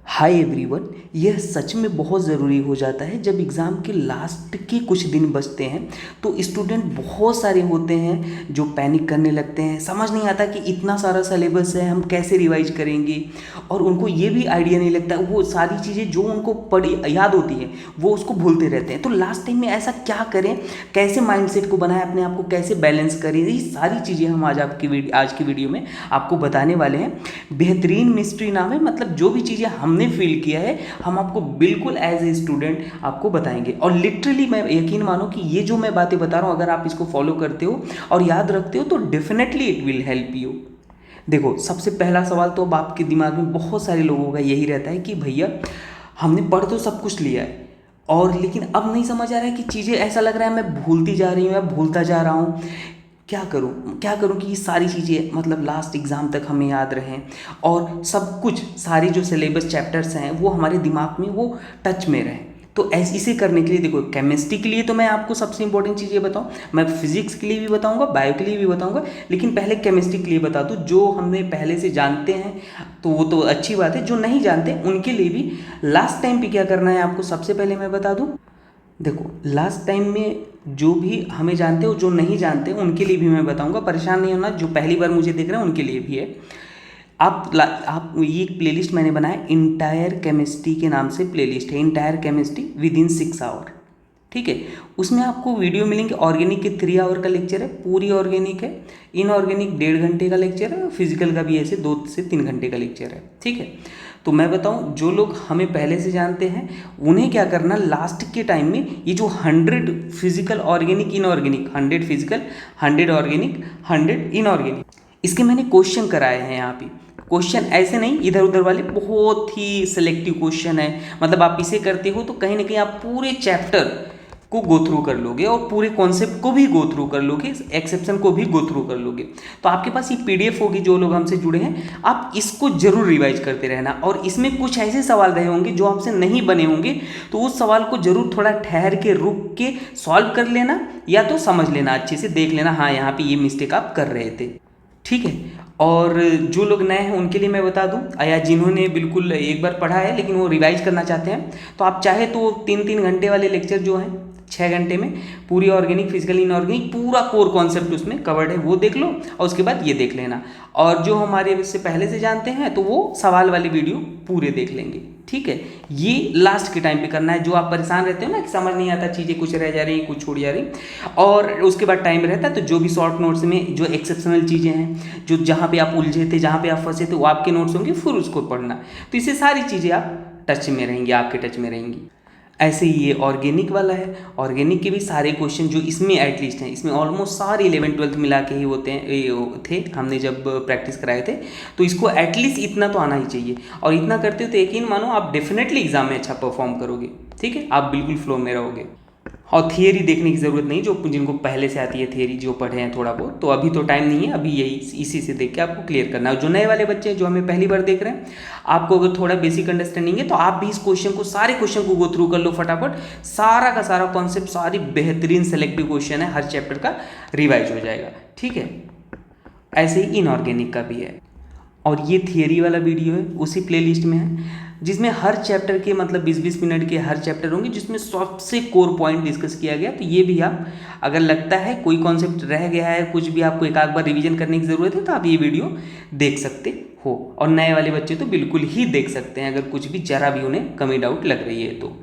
Hi everyone, यह सच में बहुत ज़रूरी हो जाता है जब एग्ज़ाम के लास्ट के कुछ दिन बचते हैं तो स्टूडेंट बहुत सारे होते हैं जो पैनिक करने लगते हैं। समझ नहीं आता कि इतना सारा सिलेबस है, हम कैसे रिवाइज करेंगे। और उनको ये भी आइडिया नहीं लगता, वो सारी चीज़ें जो उनको पढ़ी याद होती हैं वो उसको भूलते रहते हैं। तो लास्ट टाइम में ऐसा क्या करें, कैसे माइंडसेट को बनाएं, अपने आप को कैसे बैलेंस करें, ये सारी चीज़ें हम आज की वीडियो में आपको बताने वाले हैं। बेहतरीन मिस्ट्री नाम है, मतलब जो भी चीज़ें हमने फील किया है हम आपको बिल्कुल एज ए स्टूडेंट आपको बताएंगे। और लिटरली मैं यकीन मानो कि ये जो मैं बातें बता रहा हूँ अगर आप इसको फॉलो करते हो और याद रखते हो तो definitely it will help you. देखो, सबसे पहला सवाल तो अब आपके दिमाग में बहुत सारे लोगों का यही रहता है कि भैया हमने पढ़ तो सब कुछ लिया है और लेकिन अब नहीं समझ आ रहा है कि चीज़ें, ऐसा लग रहा है मैं भूलती जा रही हूँ या भूलता जा रहा हूँ। क्या करूँ कि ये सारी चीज़ें मतलब लास्ट एग्ज़ाम तक हमें याद रहें और सब कुछ सारी जो सिलेबस चैप्टर्स हैं वो हमारे दिमाग में वो टच में रहें। तो ऐसे इसे करने के लिए देखो, केमिस्ट्री के लिए तो मैं आपको सबसे इंपॉर्टेंट चीज़ ये बताऊँ, मैं फिजिक्स के लिए भी बताऊँगा, बायो के लिए भी बताऊँगा, लेकिन पहले केमिस्ट्री के लिए बता दूँ। जो हमने पहले से जानते हैं तो वो तो अच्छी बात है, जो नहीं जानते उनके लिए भी लास्ट टाइम पे क्या करना है आपको सबसे पहले मैं बता दूँ। देखो, लास्ट टाइम में जो भी हमें जानते हो, जो नहीं जानते उनके लिए भी मैं बताऊंगा, परेशान नहीं होना। जो पहली बार मुझे देख रहे हैं उनके लिए भी है। आप ये प्लेलिस्ट मैंने बनाया, इंटायर केमिस्ट्री के नाम से प्लेलिस्ट है, entire chemistry within 6 hour. ठीक है, उसमें आपको वीडियो मिलेंगे। ऑर्गेनिक के 3 आवर का लेक्चर है, पूरी ऑर्गेनिक है। इनऑर्गेनिक 1.5 घंटे का लेक्चर है, फिजिकल का भी ऐसे 2 से 3 घंटे का लेक्चर है। ठीक है, तो मैं बताऊं, जो लोग हमें पहले से जानते हैं उन्हें क्या करना, लास्ट के टाइम में ये जो 100 physical organic inorganic, 100 physical 100 organic 100 inorganic, इसके मैंने क्वेश्चन कराए हैं यहाँ पे। क्वेश्चन ऐसे नहीं इधर उधर वाले, बहुत ही सिलेक्टिव क्वेश्चन है। मतलब आप इसे करते हो तो कहीं ना कहीं आप पूरे चैप्टर को गो थ्रू कर लोगे और पूरे कॉन्सेप्ट को भी गो थ्रू कर लोगे, एक्सेप्शन को भी गो थ्रू कर लोगे। तो आपके पास ये पीडीएफ होगी, जो लोग हमसे जुड़े हैं आप इसको जरूर रिवाइज करते रहना। और इसमें कुछ ऐसे सवाल रहे होंगे जो आपसे नहीं बने होंगे, तो उस सवाल को जरूर थोड़ा ठहर के रुक के सॉल्व कर लेना, या तो समझ लेना, अच्छे से देख लेना, हाँ यहाँ पे ये मिस्टेक आप कर रहे थे। ठीक है, और जो लोग नए हैं उनके लिए मैं बता दूं, या जिन्होंने बिल्कुल एक बार पढ़ा है लेकिन वो रिवाइज करना चाहते हैं, तो आप चाहे तो 3-3 घंटे वाले लेक्चर जो हैं 6 घंटे में पूरी ऑर्गेनिक फिजिकल इनऑर्गेनिक पूरा कोर कॉन्सेप्ट उसमें कवर्ड है, वो देख लो और उसके बाद ये देख लेना। और जो हमारे इससे पहले से जानते हैं तो वो सवाल वाली वीडियो पूरे देख लेंगे। ठीक है, ये लास्ट के टाइम पे करना है। जो आप परेशान रहते हो ना कि समझ नहीं आता, चीज़ें कुछ रह जा रही कुछ छूट जा रही, और उसके बाद टाइम रहता है तो जो भी शॉर्ट नोट्स में जो एक्सेप्शनल चीज़ें हैं, जो जहाँ पे आप उलझे थे, जहाँ पे आप फंसे थे, वो आपके नोट्स होंगे, फिर उसको पढ़ना। तो इससे सारी चीज़ें आप टच में रहेंगी, आपके टच में रहेंगी। ऐसे ही ये ऑर्गेनिक वाला है, ऑर्गेनिक के भी सारे क्वेश्चन जो इसमें एटलीस्ट हैं, इसमें ऑलमोस्ट सारे 11th-12th मिला के ही होते हैं, थे हमने जब प्रैक्टिस कराए थे, तो इसको एटलीस्ट इतना तो आना ही चाहिए। और इतना करते हो तो यकीन मानो आप डेफिनेटली एग्जाम में अच्छा परफॉर्म करोगे। ठीक है, आप बिल्कुल फ्लो में रहोगे। और थियरी देखने की ज़रूरत नहीं, जो जिनको पहले से आती है थियरी, जो पढ़े हैं थोड़ा बहुत, तो अभी तो टाइम नहीं है, अभी यही इसी से देख के आपको क्लियर करना है। जो नए वाले बच्चे हैं जो हमें पहली बार देख रहे हैं, आपको अगर थोड़ा बेसिक अंडरस्टैंडिंग है तो आप भी इस क्वेश्चन को, सारे क्वेश्चन को गो थ्रू कर लो फटाफट। सारा का सारा कॉन्सेप्ट, सारी बेहतरीन सेलेक्टिव क्वेश्चन है, हर चैप्टर का रिवाइज हो जाएगा। ठीक है, ऐसे ही इनऑर्गेनिक का भी है। और ये थियरी वाला वीडियो है, उसी प्लेलिस्ट में है, जिसमें हर चैप्टर के मतलब 20-20 मिनट के हर चैप्टर होंगे, जिसमें सबसे कोर पॉइंट डिस्कस किया गया। तो ये भी आप, अगर लगता है कोई कॉन्सेप्ट रह गया है, कुछ भी आपको एक आध बार रिवीजन करने की ज़रूरत है, तो आप ये वीडियो देख सकते हो। और नए वाले बच्चे तो बिल्कुल ही देख सकते हैं, अगर कुछ भी जरा भी उन्हें कमी डाउट लग रही है तो।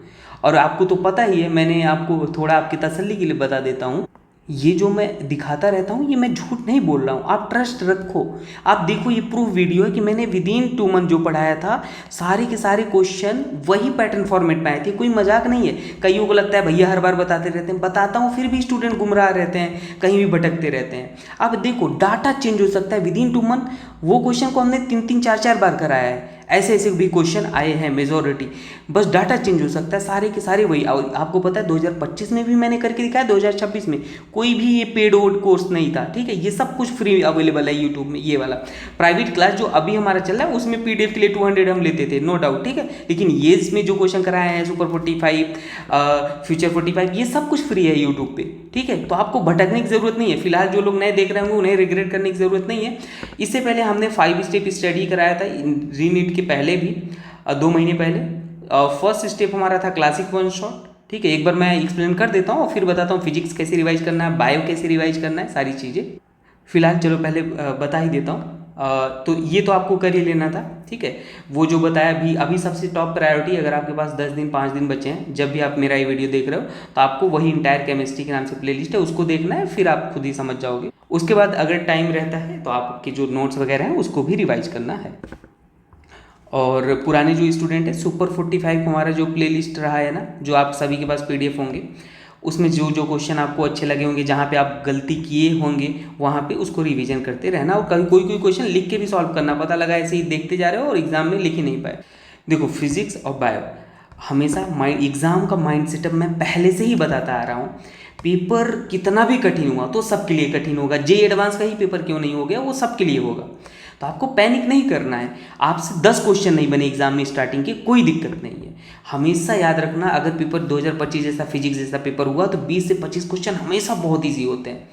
और आपको तो पता ही है, मैंने आपको थोड़ा आपकी तसल्ली के लिए बता देता हूँ, ये जो मैं दिखाता रहता हूँ ये मैं झूठ नहीं बोल रहा हूँ, आप ट्रस्ट रखो। आप देखो, ये प्रूफ वीडियो है कि मैंने विद इन 2 मंथ जो पढ़ाया था, सारे के सारे क्वेश्चन वही पैटर्न फॉर्मेट में आए थे, कोई मजाक नहीं है। कईयों को लगता है भैया हर बार बताते रहते हैं, बताता हूँ फिर भी स्टूडेंट गुमराह रहते हैं, कहीं भी भटकते रहते हैं। अब देखो, डाटा चेंज हो सकता है विद इन 2 मंथ। वो क्वेश्चन को हमने 3-3 4-4 बार कराया है, ऐसे ऐसे भी क्वेश्चन आए हैं मेजॉरिटी, बस डाटा चेंज हो सकता है, सारे के सारे वही। आपको पता है 2025 में भी मैंने करके दिखाया, 2026 में कोई भी ये पेड कोर्स नहीं था। ठीक है, ये सब कुछ फ्री अवेलेबल है यूट्यूब में। ये वाला प्राइवेट क्लास जो अभी हमारा चल रहा है उसमें पीडीएफ के लिए 200 हम लेते थे, नो डाउट। ठीक है, लेकिन ये इसमें जो क्वेश्चन कराए हैं, सुपर 45, फ्यूचर 45, ये सब कुछ फ्री है यूट्यूब पे। ठीक है, तो आपको भटकने की जरूरत नहीं है। फिलहाल जो लोग नए देख रहे होंगे उन्हें रिग्रेट करने की जरूरत नहीं है। इससे पहले हमने 5 स्टेप स्टडी कराया था रीनीट के पहले भी, 2 महीने पहले। फर्स्ट स्टेप हमारा था क्लासिक वन शॉट, ठीक है। एक बार मैं एक्सप्लेन कर देता हूँ और फिर बताता हूँ फिजिक्स कैसे रिवाइज करना है, बायो कैसे रिवाइज करना है, सारी चीज़ें। फिलहाल चलो पहले बता ही देता हूँ। तो ये तो आपको कर ही लेना था, ठीक है। वो जो बताया अभी सबसे टॉप प्रायोरिटी, अगर आपके पास 10 दिन 5 दिन बचे हैं, जब भी आप मेरा ये वीडियो देख रहे हो, तो आपको वही इंटायर केमिस्ट्री के नाम से प्लेलिस्ट है, उसको देखना है, फिर आप खुद ही समझ जाओगे। उसके बाद अगर टाइम रहता है तो आपके जो नोट्स वगैरह हैं उसको भी रिवाइज करना है। और पुराने जो स्टूडेंट है, सुपर 45 हमारा जो प्लेलिस्ट रहा है ना, जो आप सभी के पास PDF होंगे, उसमें जो जो क्वेश्चन आपको अच्छे लगे होंगे, जहाँ पे आप गलती किए होंगे, वहाँ पे उसको रिवीजन करते रहना। और कभी कोई क्वेश्चन लिख के भी सॉल्व करना, पता लगा ऐसे ही देखते जा रहे हो और एग्जाम में लिख ही नहीं पाए। देखो फिजिक्स और बायो हमेशा एग्जाम का माइंड सेटअप मैं पहले से ही बताता आ रहा हूँ। पेपर कितना भी कठिन हुआ तो सबके लिए कठिन होगा। जे एडवांस का ही पेपर क्यों नहीं हो गया, वो सबके लिए होगा। तो आपको पैनिक नहीं करना है। आपसे 10 क्वेश्चन नहीं बने एग्जाम में स्टार्टिंग के, कोई दिक्कत नहीं है। हमेशा याद रखना, अगर पेपर 2025 जैसा फिजिक्स जैसा पेपर हुआ तो 20 से 25 क्वेश्चन हमेशा बहुत ईजी होते हैं।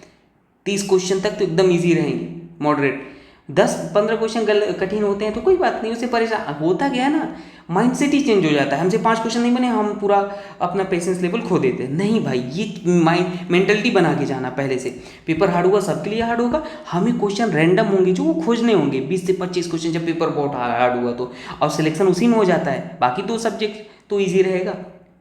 30 क्वेश्चन तक तो एकदम ईजी रहेंगे, मॉडरेट। 10-15 क्वेश्चन कठिन होते हैं तो कोई बात नहीं, उससे परेशान होता गया ना, माइंड सेट ही चेंज हो जाता है। हमसे 5 क्वेश्चन नहीं बने, हम पूरा अपना पेशेंस लेवल खो देते हैं। नहीं भाई, ये माइंड मेंटलिटी बना के जाना पहले से। पेपर हार्ड होगा, सबके लिए हार्ड होगा। हमें क्वेश्चन रैंडम होंगे जो वो खोजने होंगे, 20 से 25 क्वेश्चन जब पेपर बहुत हार्ड हुआ तो, और सिलेक्शन उसी में हो जाता है। बाकी 2 सब्जेक्ट तो ईजी रहेगा,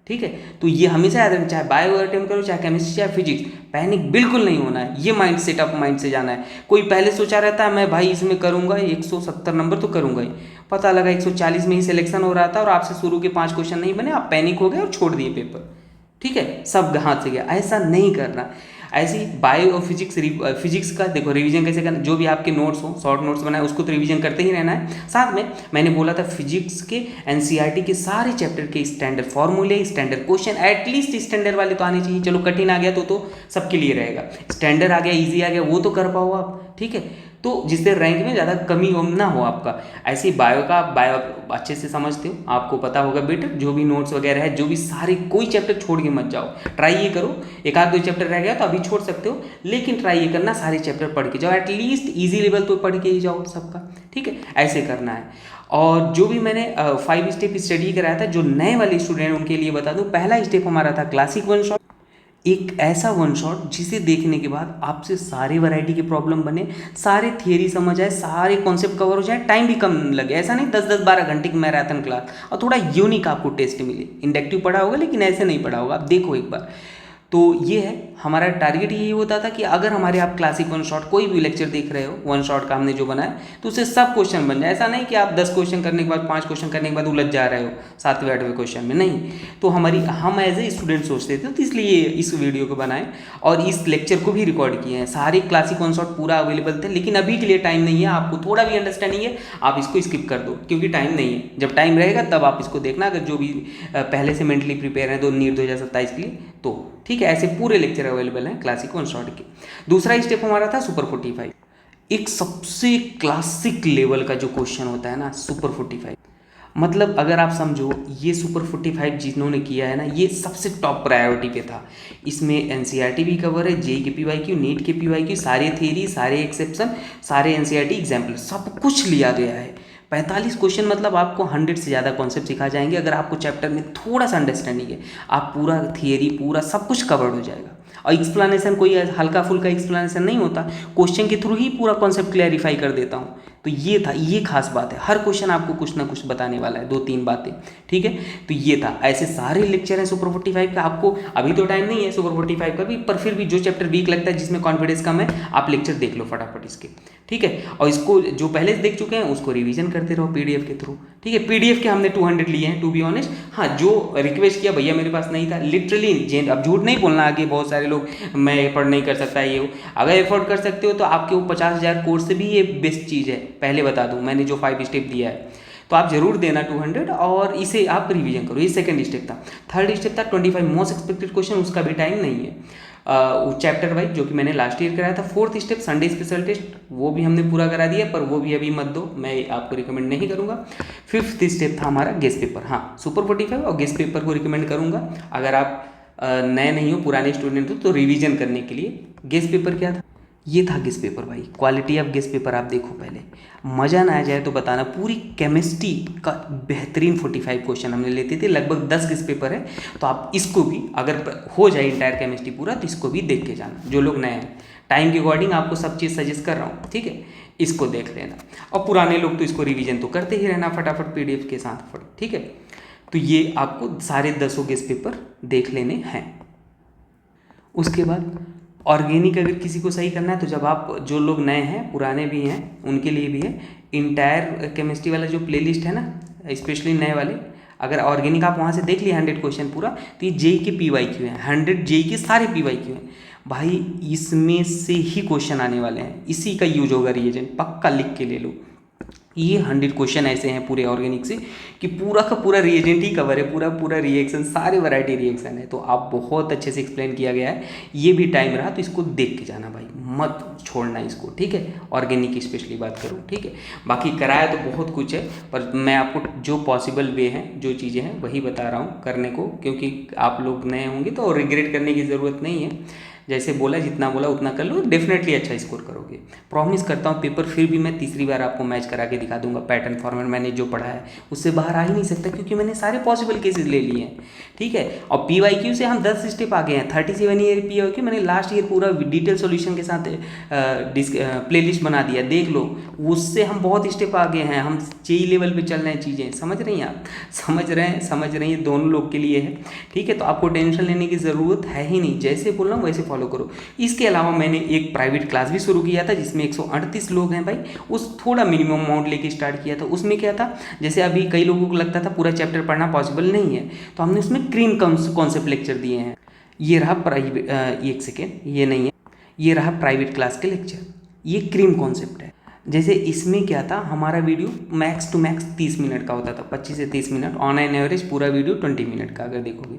ठीक है। तो ये हमेशा याद रखना, चाहे बायो अटेम्प्ट करो, चाहे केमिस्ट्री, चाहे फिजिक्स, पैनिक बिल्कुल नहीं होना है। ये माइंड सेटअप माइंड से जाना है। कोई पहले सोचा रहता है मैं भाई इसमें करूंगा 170 नंबर तो करूंगा ही, पता लगा 140 में ही सिलेक्शन हो रहा था और आपसे शुरू के 5 क्वेश्चन नहीं बने, आप पैनिक हो गए और छोड़ दिए पेपर, ठीक है, सब हाथ से गया। ऐसा नहीं करना। ऐसे ही बायो और फिजिक्स का देखो रिवीजन कैसे करना। जो भी आपके नोट्स हो, शॉर्ट नोट्स बनाए, उसको तो रिवीजन करते ही रहना है। साथ में मैंने बोला था फिजिक्स के NCERT के सारे चैप्टर के स्टैंडर्ड फॉर्मूले, स्टैंडर्ड क्वेश्चन, एटलीस्ट स्टैंडर्ड वाले तो आने चाहिए। चलो कठिन आ गया तो सबके लिए रहेगा, स्टैंडर्ड आ गया, ईजी आ गया, वो तो कर पाओ आप, ठीक है। तो जिससे रैंक में ज़्यादा कमी ना हो आपका। ऐसे ही बायो का, बायो अच्छे से समझते हो, आपको पता होगा बेटर। जो भी नोट्स वगैरह है, जो भी सारे, कोई चैप्टर छोड़ के मत जाओ। ट्राई ये करो, 1-2 चैप्टर रह गया तो अभी छोड़ सकते हो, लेकिन ट्राई ये करना सारे चैप्टर पढ़ के जाओ, एटलीस्ट ईजी लेवल तो पढ़ के ही जाओ सबका, ठीक है। ऐसे करना है। और जो भी मैंने 5 स्टेप स्टडी कराया था, जो नए वाले स्टूडेंट उनके लिए बता दूं, पहला स्टेप हमारा था क्लासिक वन शॉट। एक ऐसा वन शॉट जिसे देखने के बाद आपसे सारे वैरायटी के प्रॉब्लम बने, सारे थियरी समझ आए, सारे कॉन्सेप्ट कवर हो जाए, टाइम भी कम लगे। ऐसा नहीं 10-10 12 घंटे की मैराथन क्लास, और थोड़ा यूनिक आपको टेस्ट मिले। इंडक्टिव पढ़ा होगा लेकिन ऐसे नहीं पढ़ा होगा, आप देखो एक बार। तो ये है हमारा टारगेट। यही होता था कि अगर हमारे आप क्लासिक वन शॉट कोई भी लेक्चर देख रहे हो, वन शॉट का हमने जो बनाया, तो उससे सब क्वेश्चन बन जाए। ऐसा नहीं कि आप 10 क्वेश्चन करने के बाद, 5 क्वेश्चन करने के बाद उलझ जा रहे हो 7वें 8वें क्वेश्चन में, नहीं। तो हम एज ए स्टूडेंट सोचते थे, तो इसलिए इस वीडियो को बनाए और इस लेक्चर को भी रिकॉर्ड किए हैं। सारे क्लासिक वन शॉट पूरा अवेलेबल थे, लेकिन अभी के लिए टाइम नहीं है। आपको थोड़ा भी अंडरस्टैंडिंग है, आप इसको स्किप कर दो, क्योंकि टाइम नहीं है। जब टाइम रहेगा तब आप इसको देखना, अगर जो भी पहले से मेंटली प्रिपेयर हैं नीट 2027 के लिए, तो ठीक है। ऐसे पूरे लेक्चर अवेलेबल हैं क्लासिक वन शॉट के। दूसरा स्टेप हमारा था सुपर 45। एक सबसे क्लासिक लेवल का जो क्वेश्चन होता है ना, सुपर 45, मतलब अगर आप समझो ये सुपर 45 जिन्होंने किया है ना, ये सबसे टॉप प्रायोरिटी पे था। इसमें NCERT भी कवर है, JEE के PYQ, नीट के PYQ, सारे थियरी, सारे एक्सेप्शन, सारे NCERT एग्जाम्पल, सब कुछ लिया गया है। 45 क्वेश्चन, मतलब आपको 100 से ज़्यादा कॉन्सेप्ट सिखा जाएंगे। अगर आपको चैप्टर में थोड़ा सा अंडरस्टैंडिंग है, आप पूरा थियरी, पूरा सब कुछ कवर्ड हो जाएगा। और एक्सप्लेनेशन कोई हल्का फुल्का एक्सप्लेनेशन नहीं होता, क्वेश्चन के थ्रू ही पूरा कॉन्सेप्ट क्लैरिफाई कर देता हूँ। तो ये था, ये खास बात है। हर क्वेश्चन आपको कुछ ना कुछ बताने वाला है, 2-3 बातें, ठीक है। तो ये था। ऐसे सारे लेक्चर हैं सुपर 45 का। आपको अभी तो टाइम नहीं है सुपर 45 का भी, पर फिर भी जो चैप्टर वीक लगता है, जिसमें कॉन्फिडेंस कम है, आप लेक्चर देख लो फटाफट इसके, ठीक है। और इसको जो पहले से देख चुके हैं उसको रिवीजन करते रहो PDF के थ्रू, ठीक है। PDF के हमने 200 लिए हैं, टू बी ऑनेस्ट। हाँ, जो रिक्वेस्ट किया भैया मेरे पास नहीं था, लिटरली, अब झूठ नहीं बोलना। आगे बहुत सारे लोग मैं एफर्ट नहीं कर सकता, ये हो। अगर एफर्ट कर सकते हो तो आपके वो 50,000 कोर्स से भी ये बेस्ट चीज़ है। पहले बता दूं, मैंने जो 5 स्टेप दिया है, तो आप जरूर देना 200, और इसे आप रिवीजन करो। ये सेकंड स्टेप था। थर्ड स्टेप था 25 मोस्ट एक्सपेक्टेड क्वेश्चन, उसका भी टाइम नहीं है चैप्टर वाइज, जो कि मैंने लास्ट ईयर कराया था। Fourth step Sunday special test, वो भी हमने पूरा करा दिया, पर वो भी अभी मत दो, मैं आपको रिकमेंड नहीं करूँगा। फिफ्थ स्टेप था हमारा गेस्ट पेपर। हाँ, सुपर 45 और गेस्ट पेपर को रिकमेंड करूँगा। अगर आप नए नहीं हो, पुराने स्टूडेंट हो, तो रिवीजन करने के लिए। गेस्ट पेपर क्या था? ये था गेस पेपर भाई। क्वालिटी ऑफ गेस पेपर आप देखो पहले, मज़ा ना आ जाए तो बताना। पूरी केमिस्ट्री का बेहतरीन 45 क्वेश्चन हमने लेते थे, लगभग 10 गेस पेपर है। तो आप इसको भी अगर हो जाए इंटायर केमिस्ट्री पूरा, तो इसको भी देख के जाना। जो लोग नए हैं, टाइम के अकॉर्डिंग आपको सब चीज़ सजेस्ट कर रहा हूँ, ठीक है, इसको देख लेना। और पुराने लोग तो इसको रिवीजन तो करते ही रहना फटाफट PDF के साथ, ठीक है। तो ये आपको सारे 10 गेस पेपर देख लेने हैं। उसके बाद ऑर्गेनिक अगर किसी को सही करना है, तो जब आप, जो लोग नए हैं, पुराने भी हैं, उनके लिए भी है इंटायर केमिस्ट्री वाला जो प्लेलिस्ट है ना, स्पेशली नए वाले, अगर ऑर्गेनिक आप वहाँ से देख लिए 100 क्वेश्चन पूरा, तो ये JEE के PYQ हैं, 100 JEE के सारे PYQ हैं भाई। इसमें से ही क्वेश्चन आने वाले हैं, इसी का यूज होगा रिएजेंट, पक्का लिख के ले लो। ये 100 क्वेश्चन ऐसे हैं पूरे ऑर्गेनिक से कि पूरा का पूरा रिएजेंट ही कवर है, पूरा पूरा रिएक्शन, सारे वैरायटी रिएक्शन है। तो आप बहुत अच्छे से एक्सप्लेन किया गया है, ये भी टाइम रहा, तो इसको देख के जाना भाई, मत छोड़ना इसको, ठीक है। ऑर्गेनिक की स्पेशली बात करूँ, ठीक है। बाकी कराया तो बहुत कुछ है, पर मैं आपको जो पॉसिबल वे हैं, जो चीज़ें हैं, वही बता रहा हूँ करने को, क्योंकि आप लोग नए होंगे तो रिग्रेट करने की ज़रूरत नहीं है। जैसे बोला, जितना बोला उतना कर लो, डेफिनेटली अच्छा स्कोर करोगे, प्रॉमिस करता हूँ। पेपर फिर भी मैं तीसरी बार आपको मैच करा के दिखा दूंगा। पैटर्न फॉर्मेट मैंने जो पढ़ा है उससे बाहर आ ही नहीं सकता, क्योंकि मैंने सारे पॉसिबल केसेस ले लिए हैं, ठीक है। और PYQ से हम 10 स्टेप आगे हैं। 37 ईयर PYQ मैंने लास्ट ईयर पूरा डिटेल सोल्यूशन के साथ प्लेलिस्ट बना दिया, देख लो। उससे हम बहुत स्टेप आगे हैं, हम JEE लेवल पे चल रहे हैं। चीज़ें समझ रही हैं आप, समझ रही हैं, दोनों लोग के लिए है, ठीक है। तो आपको टेंशन लेने की ज़रूरत है ही नहीं, जैसे बोल रहा हूँ वैसे फॉलो करो। इसके अलावा मैंने एक प्राइवेट क्लास भी शुरू किया था, जिसमें 138 लोग हैं भाई। उस थोड़ा मिनिमम अमाउंट लेके स्टार्ट किया था। उसमें क्या था, जैसे अभी कई लोगों को लगता था पूरा चैप्टर पढ़ना पॉसिबल नहीं है, तो हमने उसमें क्रीम कॉन्सेप्ट लेक्चर दिए हैं। ये रहा प्राइवेट, एक सेकेंड, ये नहीं है, ये रहा प्राइवेट क्लास के लेक्चर, ये क्रीम कॉन्सेप्ट है। जैसे इसमें क्या था, हमारा video max to max 30 minute का होता था, 25 से 30 मिनट, ऑन एन एवरेज पूरा वीडियो 20 मिनट का अगर देखोगे।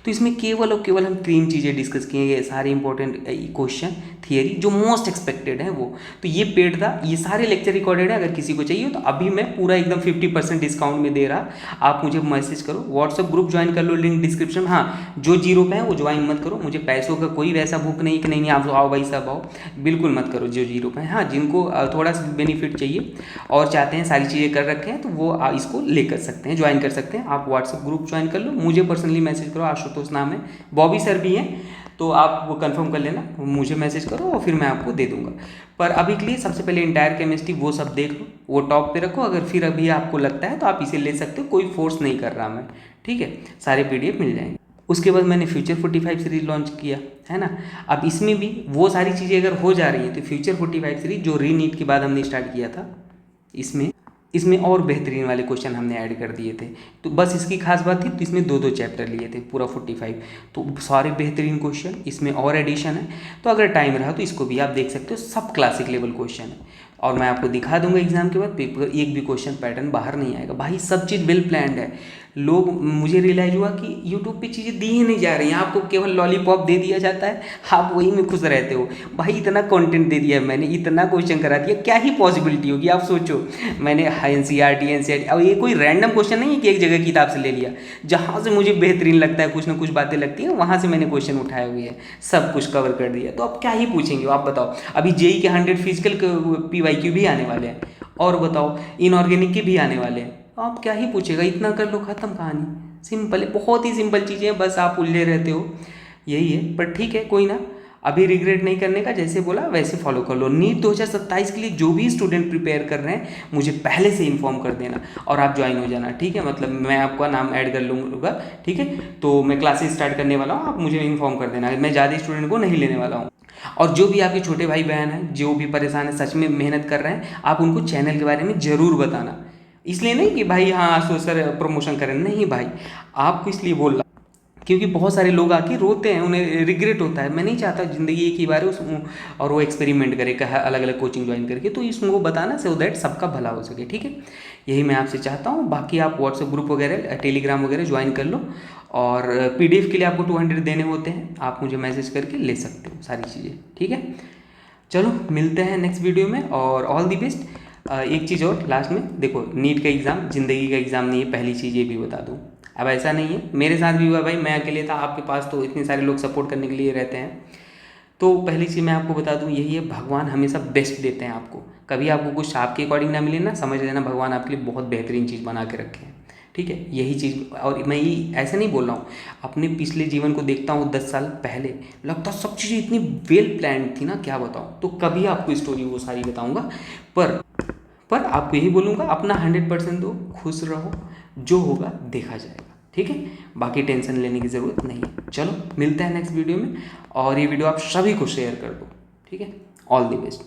तो इसमें केवल और केवल हम 3 चीज़ें डिस्कस किए गए, सारे इंपॉर्टेंट क्वेश्चन, थियरी जो मोस्ट एक्सपेक्टेड है वो। तो ये पेड था, ये सारे लेक्चर रिकॉर्डेड है। अगर किसी को चाहिए तो अभी मैं पूरा एकदम 50% डिस्काउंट में दे रहा, आप मुझे मैसेज करो, व्हाट्सअप ग्रुप ज्वाइन कर लो, लिंक डिस्क्रिप्शन। हाँ, जो 0 पे है वो ज्वाइन मत करो, मुझे पैसों का कोई वैसा भूख नहीं कि नहीं आप आओ भाई सब आओ, बिल्कुल मत करो जो 0 पे है। हाँ, जिनको थोड़ा सा बेनिफिट चाहिए और चाहते हैं सारी चीज़ें कर रखे हैं, तो वो इसको ले कर सकते हैं, ज्वाइन कर सकते हैं। आप व्हाट्सअप ग्रुप ज्वाइन कर लो, मुझे पर्सनली मैसेज करो, आशुतोष नाम है, बॉबी सर भी हैं, तो आप वो कंफर्म कर लेना, मुझे मैसेज करो और फिर मैं आपको दे दूंगा। पर अभी के लिए सबसे पहले इंटायर केमिस्ट्री वो सब देख लो, वो टॉप पे रखो। अगर फिर अभी आपको लगता है तो आप इसे ले सकते हो, कोई फोर्स नहीं कर रहा मैं, ठीक है। सारे PDF मिल जाएंगे। उसके बाद मैंने फ्यूचर 45 सीरीज लॉन्च किया है ना। अब इसमें भी वो सारी चीज़ें अगर हो जा रही हैं, तो फ्यूचर 45 सीरीज जो रीनीट के बाद हमने स्टार्ट किया था, इसमें और बेहतरीन वाले क्वेश्चन हमने ऐड कर दिए थे। तो बस इसकी खास बात थी, तो इसमें 2 चैप्टर लिए थे, पूरा 45, तो सारे बेहतरीन क्वेश्चन इसमें और एडिशन है। तो अगर टाइम रहा तो इसको भी आप देख सकते हो, सब क्लासिक लेवल क्वेश्चन है। और मैं आपको दिखा दूंगा एग्जाम के बाद पेपर, एक भी क्वेश्चन पैटर्न बाहर नहीं आएगा भाई, सब चीज़ वेल प्लान्ड है। लोग, मुझे रियलाइज हुआ कि यूट्यूब पे चीज़ें दी ही नहीं जा रही हैं, आपको केवल लॉलीपॉप दे दिया जाता है, आप वही में खुश रहते हो। भाई इतना कंटेंट दे दिया है मैंने, इतना क्वेश्चन करा दिया, क्या ही पॉसिबिलिटी होगी आप सोचो। मैंने NCERT, अब ये कोई रैंडम क्वेश्चन नहीं है कि एक जगह किताब से ले लिया, जहाँ से मुझे बेहतरीन लगता है, कुछ ना कुछ बातें लगती हैं, वहाँ से मैंने क्वेश्चन उठाए हुए हैं, सब कुछ कवर कर दिया। तो अब क्या ही पूछेंगे आप बताओ। अभी JEE के 100 फिजिकल PYQ भी आने वाले हैं, और बताओ इनऑर्गेनिक के भी आने वाले हैं, आप क्या ही पूछेगा, इतना कर लो, ख़त्म कहानी। सिंपल है, बहुत ही सिंपल चीज़ें हैं, बस आप उलझे रहते हो, यही है। पर ठीक है, कोई ना, अभी रिग्रेट नहीं करने का, जैसे बोला वैसे फॉलो कर लो। नीट 2027 के लिए जो भी स्टूडेंट प्रिपेयर कर रहे हैं, मुझे पहले से इन्फॉर्म कर देना और आप ज्वाइन हो जाना, ठीक है। मतलब मैं आपका नाम ऐड कर लूँगा, ठीक है। तो मैं क्लासेस स्टार्ट करने वाला हूँ, आप मुझे इन्फॉर्म कर देना, मैं ज़्यादा स्टूडेंट को नहीं लेने वाला हूँ। और जो भी आपके छोटे भाई बहन हैं, जो भी परेशान है, सच में मेहनत कर रहे हैं, आप उनको चैनल के बारे में ज़रूर बताना। इसलिए नहीं कि भाई हाँ सो सर प्रमोशन करें, नहीं भाई, आपको इसलिए बोल रहा, क्योंकि बहुत सारे लोग आके रोते हैं, उन्हें रिग्रेट होता है। मैं नहीं चाहता ज़िंदगी एक ही बार है उस, और वो एक्सपेरिमेंट करे कहा अलग अलग कोचिंग ज्वाइन करके, तो इसको बताना सो दैट सबका भला हो सके, ठीक है। यही मैं आपसे चाहता हूँ। बाकी आप व्हाट्सएप ग्रुप वगैरह, टेलीग्राम वगैरह ज्वाइन कर लो, और PDF के लिए आपको 200 देने होते हैं, आप मुझे मैसेज करके ले सकते हो सारी चीज़ें, ठीक है। चलो मिलते हैं नेक्स्ट वीडियो में, और ऑल दी बेस्ट। एक चीज़ और लास्ट में, देखो नीट का एग्ज़ाम ज़िंदगी का एग्ज़ाम नहीं है, पहली चीज़ ये भी बता दूँ। अब ऐसा नहीं है, मेरे साथ भी हुआ भाई, मैं अकेले था, आपके पास तो इतने सारे लोग सपोर्ट करने के लिए रहते हैं। तो पहली चीज़ मैं आपको बता दूं यही है, भगवान हमेशा बेस्ट देते हैं आपको। कभी आपको कुछ आपके अकॉर्डिंग ना मिले ना, समझ लेना भगवान आपके लिए बहुत बेहतरीन चीज़ बना के रखे हैं। ठीक है, यही चीज़। और मैं ये ऐसे नहीं बोल रहा हूँ, अपने पिछले जीवन को देखता हूँ 10 साल पहले, लगता सब चीज़ें इतनी वेल प्लान्ड थी ना, क्या बताऊँ। तो कभी आपको स्टोरी वो सारी बताऊँगा, पर आपको यही बोलूँगा अपना 100% दो, खुश रहो, जो होगा देखा जाएगा। ठीक है, बाकी टेंशन लेने की ज़रूरत नहीं है। चलो मिलते हैं नेक्स्ट वीडियो में, और ये वीडियो आप सभी को शेयर कर दो। ठीक है, ऑल द बेस्ट।